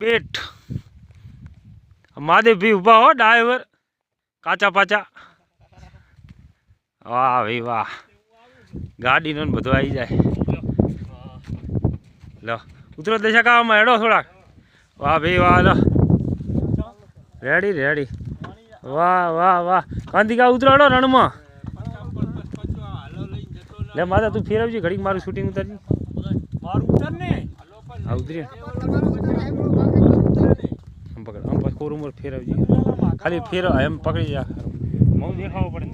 પેટ મહાદેવ ભી ઉભા હો ડાઈવર કાચા પાચા વાહ ભાઈ વાહ ગાડી નો બધું આવી જાય લો ઉતરો દેશા કામાં હેડો થોડાક વાહ ભાઈ વાહ લો રેડી રેડી વાહ વાહ વાહ કાંતિકા ઉતરો હેડો રણમાં લે માતા તું ફેરવજી ઘડીક મારું શૂટિંગ ઉતારજી મારું ઉતર ને આ ઉતરી આમ પકડ આમ પછી કોર ઉમર ફેરવજી ખાલી ફેરવ એમ પકડી જા બહુ દેખાવો પડે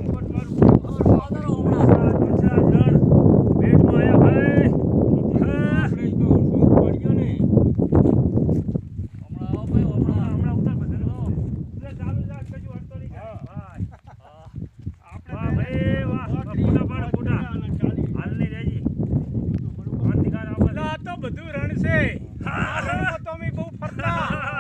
બધું રણ છે તમે બહુ ફરતા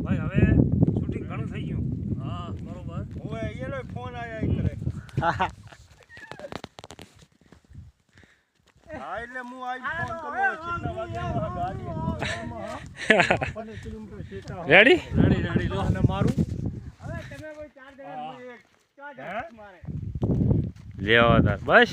ભાઈ હવે શૂટિંગ ઘણું થઈ ગયું હા બરોબર ઓએ એનો ફોન આયા કરે હા એટલે હું આઈ ફોન કર્યો કેટલા વાગે ગાડી રેડી રેડી રેડી લો અને મારું હવે તમે કોઈ ચાર જણા એક ચાર મારે લેવા તાર બસ